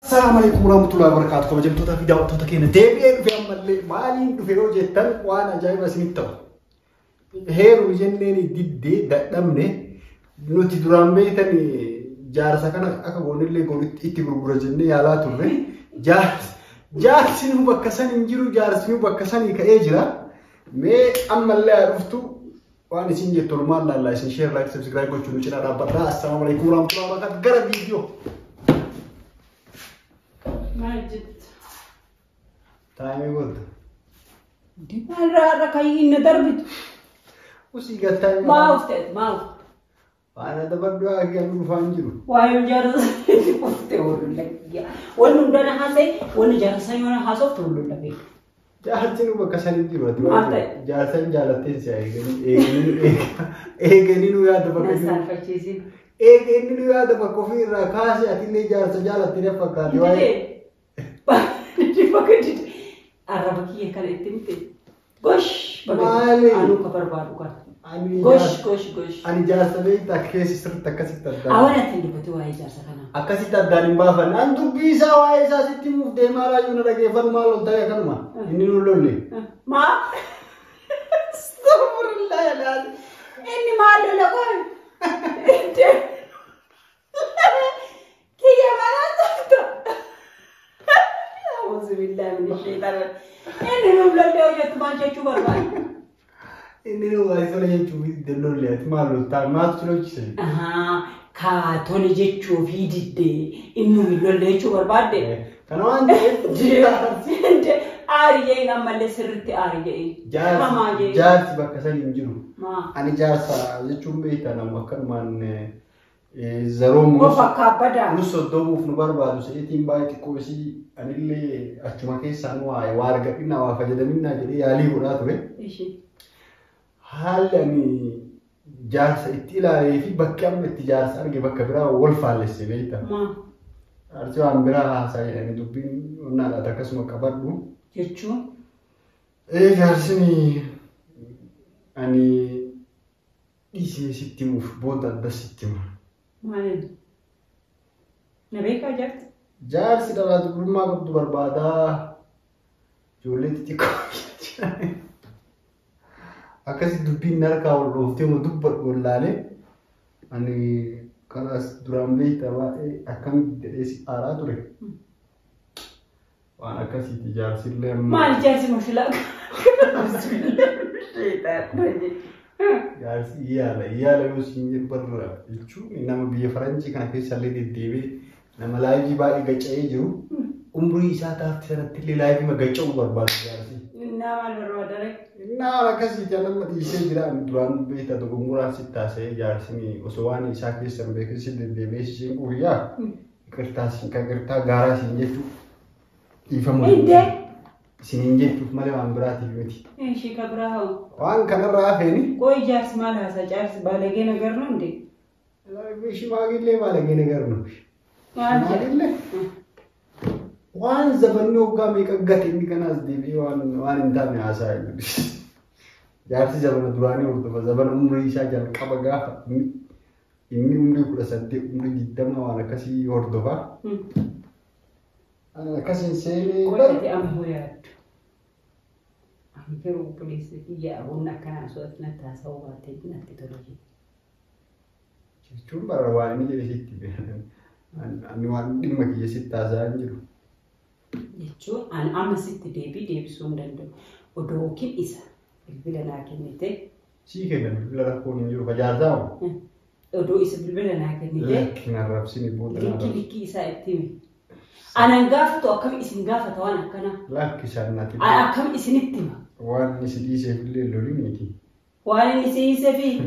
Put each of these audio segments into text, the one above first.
السلام عليكم ورحمة الله وبركاته. كم جبتوا فيديو تتكين ديبي في عمل مالي دفيرو جتن وانا جاي بس نتو هيرو جنني ديد دمني نوتي درام بيتني جار سكنا أكبر اللي قلت إتبرو جنني يلا توري جار سنو بكسان إنجيرو جار سنو بكسان يكأجرا مي عمل لا عرفتو وانا سنجي تورمال لا شير لايك سبسكرايب وشنو شنا رابطنا. السلام عليكم ورحمة الله وبركاته. قرب فيديو ماجد تايم يقول دي مرة كاين دربت وسي قال تايم ما وفتت ما أنا دبر أجي أقول فانجلو وايم جالس وفتت ولا يا ولا ندنا حاسة ولا جالس يونا حاسة تقول له بيه جالسين وبكسرين جلو جالسين جالتين ساي إيه نو يا دبر نسال فشيزين إيه نو يا دبر كوفي راكاسي أتيني جالتين فكاري واي Dipakati Arabiya kan itimte gosh Mali anu kabar baru kan Ani gosh Ani jasa be takkesi sirta kasita dan awana tindi batu wa jasa kana akasita dan imbafa nantu bisa wa isa sitimu de mara yuna dage fan malo taya kanma inni nulolle ma astaghfirullah ya lazim inni malo la kon kiya marata أعوذ بالله من الشيطان إني نقول له يا تمان شو بربان إني نقول له يا تشوفي دلول يا تمالو تامات شلون تسوي كاتوني جت شوفي دي إنه يقول له شو بربان ده كنوان ده آريه نعمل سرت آريه جارس بكسر ينجرو ما أنا جارس يجوم بيت أنا مكان من زروم وفكابدا نصدقوا في نباربادو سيتيم بايك كوسي أنا اللي أشوفك سانوا وارجع إننا وافجد منا جدي علي ولا توه إيش هل يعني جالس إتلا في بكام التجارس أرجع بكبرا والفالس بيتا ما أرجو أن برا ساي يعني دوبين ونالا تكسم كبردو يجوا إيه جالسني أني إيش ستيمو في بودا بس ستيمو ما نبيك أجت جالس دلنا تقول ما كنت بربادا جولتي تكو أكاسي دوبين نركا والروفتي مدبر واللالي أني كلاس درامي تبع أكمل درس آراتوري وأنا أكاسي تجارسي لهم ما الجالس مشلك بسم الله الشيطان جالسي يالا يوسين برا يشوف إنما بيفرنسي كان في سالي ديبي nama live ba igacay jiru umri isa ta tili live ma gacaw barbad yarsi nama lorwadare na kasi jalan mati ise jira duran beta to gumura sitta se yarsi ni oswani isa ke sambe ke sidde de meshi uriya kertas ka kerta gara sinjetu ifamu inde sinjetu male ambrati yoti shi kabraho wan kana rafeni koi jars mala sa jars balage nagar nonde bishi magille balage nagar no وان زبنو قام يقعد إني كان أصدقائي وان إنتامي عساي جالس زبنا دراني ورد زبنا عمري شاجل كبعة إني عمري كل سنة عمري جدا ما وانا كسي وردها أنا كسي سيني قلت أم هو يا أم كرو بوليس يا أبونا كان سوتنا تاسوات نتيجة شو برواني جالس يكتب أنا وان دي ما كي ستة زانجرو يجوا أنا أم ست ديبي سوندندو ودوكين إسا البلنا كنيته شيء كده البلنا كون يجرو فجازاو ودو إسا البلنا كنيته لكن الرابسيني بود لكي إسا إتيمي أنا نقافة أكم إسم نقافة وأنا كنا لا كسرناتي أنا أكم إسم إتيما وان نسيتي سفلي لولينيتي وأنا نسي سفي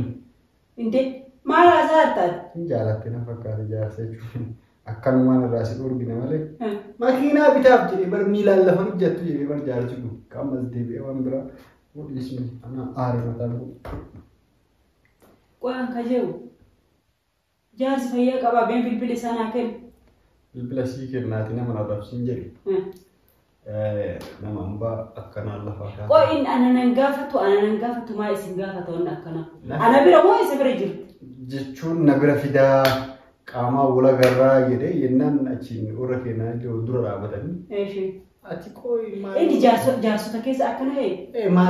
إنتي ما رازات جالتنا فكر جالسة أكن ما نراسل أورجينا مالك ماكينة بتاب جري بر ميلان لفن جت جري بر جالسة كم أزدي بيوان برا واسمي أنا آري مثلا وأنا كجو جالس فيا كبا بين بالبلي سنة كم بالبلي سيكر ناتنا من الرابسين جري nama amba akkana Allah faata ko in ana nangafatu ma isin gafatu on akkana ana bira mo isa bira jirti jechuun na bira fidaa qaamaa wala garraa jedhee yennaan achiin warra keenyaa dura dhaabatanii. Ati koi maal jaarsota keessa akkana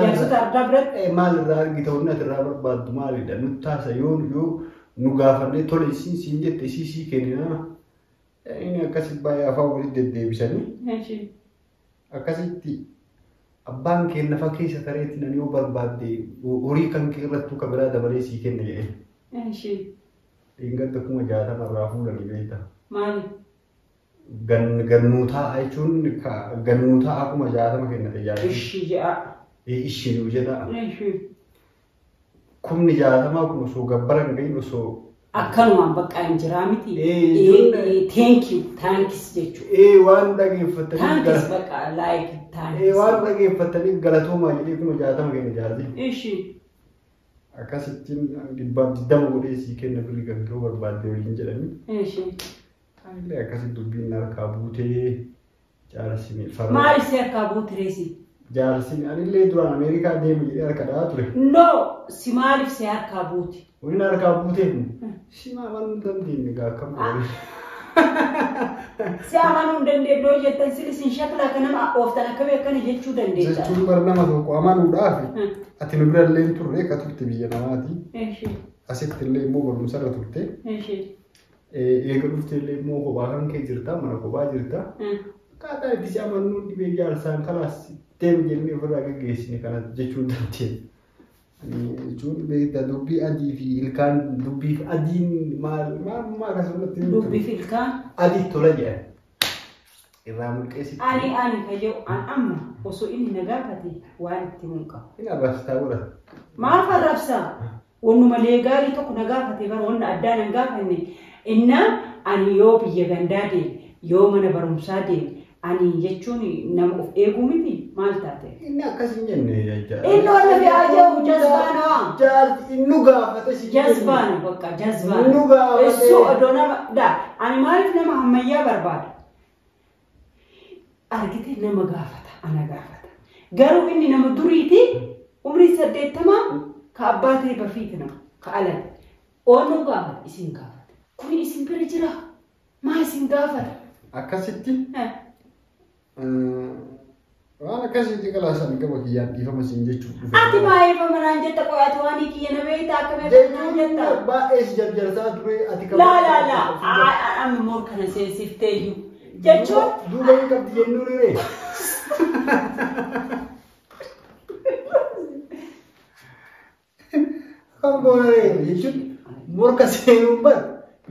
jaarsota ardaa biratti maal irraa argita wanni ati irraa barbaaddu maalidha nutti taasa yoo nu gaafannee tole isiin jette isii kennina inni akkasitti baay'ee afaan walitti deddeebisanii akkasitti abbaan kenna fakkeessa tareetti nan yoo barbaadde horii kan irrattuu kan biraa dabalee sii kenna jedhee. Ingata kuma 60 irraa fuudhanii beekta. Maali? Gannuutaa jechuun gannuutaa akkuma 60 kennate jaarsi. Ishii ja'a. Ishii jedha. Kumni 60 kun osoo gabbaran gahin osoo akkanumaan bakka hin jiraa miti. Thanks jechuudha. Waan dhageeffataniif thanks bakka like thanks. Waan dhageeffataniif galatoomaa jedhee kuma 60 kenna jaarsi. Ishii. Akkasittiin dhibbaaf 20 godhee sii kenna birrii kan biroo barbaadde waliin jedhanii. Ishii. Illee akkasitti dubbiin harkaa buutee jaarsi farra. Maal si harkaa buuteesi? Jaarsi anillee duraan Ameerikaa deemu jedhee harka dhahaa ture. No, si maaliif si harkaa buuti? Waliin harkaa buuteef si amanuu hin dandeenye gaa akkam godhe. Si amanuu hin dandeenye jettan sin shakla akka nama ooftan akkamii akkana jechuu dandeessa. Jechuun bara nama tokko amanuudhaaf ati nu bira illee turre akka turte biyya namaati. Asitti illee immoo barumsarra turte. Eega dhuftee illee immoo kophaa kan kee jirta mana kophaa jirta. Akkaataa itti si amanuu dhibee jaarsaan kalaas deemu jennee ofirraa gaggeessine kana jechuu dandeenya. Jechuun beektaa dubbii adii fi ilkaan dubbii adiin maal akkasumatti dubbii fi ilkaan adii tola jedhan. Irraa mulqeessitti. Ani kayyoo amma osoo inni na gaafate waan itti mulqa. Inni arrabsitaa godha. Maaf arrabsaa? Wannuma malee gaarii tokko na gaafate bara wanna addaa na gaafanne. Inna ani yoo biyya gandaa deeme yoo mana barumsaa deeme ani jechuun nama of eeguu miti maal taate? Inni akkas hin jenne jajjaa. Inni wala fi ajaa'ibu jazbaana. Jaalti inni gaafate si jazbaana bakka jazbaana. Inni gaafate. Eessoo odoo nama ani maaliif nama ammayyaa barbaada? Argite nama gaafata ana gaafata. Garuu inni nama duriiti umrii 80 ka abbaa ta'e bafiiti nama ka alaa. Oonu gaafata isin gaafata. Kun isin bira jira. Maa isin gaafata? Akkasitti. Waan akkasitti kalaasan gaba kiyyaan dhiifama siin jechuudha. Ati baay'ee manaan jetta qo'atu waan kiyya na beektaa akkamii manaan jetta? Baay'ee si jarjarsaa ture ati kama. La. Amma moo kana seesiftee iyyuu. Jechuun. Duuba hin qabdi jennuu ree. Kan boonaree jechuun morka seenuun bara.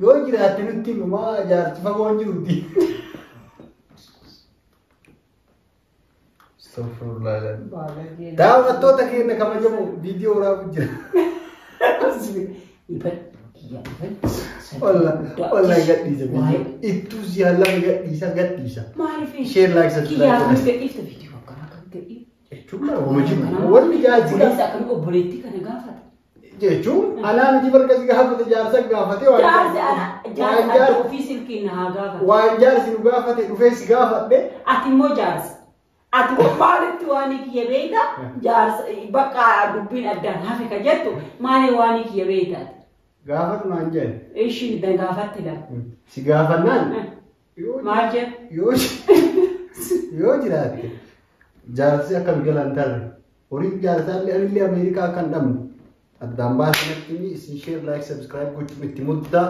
Yoo jiraatte nutti himumaa jaarsi fagoo hin jirutti. Daawwattoota keenya kabajamoo viidiyoo waraabuu jira. Wallahi gadhiisa. Ittuu si haallaan gadhiisa. Isheen laakisa jechuun anaa miti barga si gaafate jaarsa gaafate waan jaarsi nu gaafate dhufee si gaafadhe ati immoo jaarsa ati maalitti waan kiyya beekta jaarsa bakka dubbiin addaan hafe ka jettu maali waan kiyya beektaati gaafatu naan jedhe ishii dan gaafatte dha si gaafannaan maal jedhu yoo jiraatte jaarsi akka bigalan tarre horii jaarsaallee anillee Ameerikaa kan dhabnu addaan baasanatti isin share like subscribe gochuun itti muddaa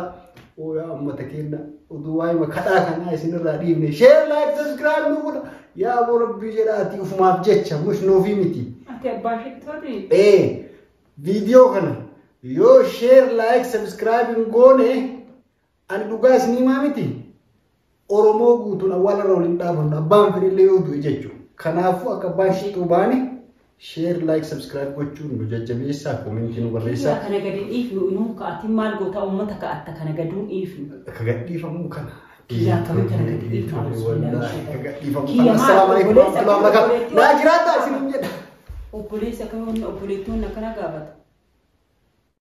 yaa ummata keenya oduu waa'ee kadhaa kanaa isinirraa dhiifne share like subscribe nu godha yaa aboo rabbii jedhaati ufumaaf jecha mush nuufii miti. Ati abbaa shittooti. Viidiyoo kana yoo share like subscribe hin goone ani dhugaa isinii maa miti Oromoo guutuun awwaalarra waliin dhaabannu abbaan fedhillee yoo du'e jechuudha. Kanaafuu akka abbaan shixuu baane share like subscribe gochuun nu jajjabeessaa komentii nu barreessaa. Kana gadi dhiifnu inuu ka'atiin maal goota uummata ka'atta kana gaduun dhiifnu. Akka gadhiifamuu kana. Kiyyaa kamii kana gadi dhiifnu. Akka gadhiifamuu kana. Assalaamu alaikum warahmatullahi wabarakatuh. Naa jiraadhaa isiniin jedha. Obboleessa kamii obboleettuun akkana gaafata.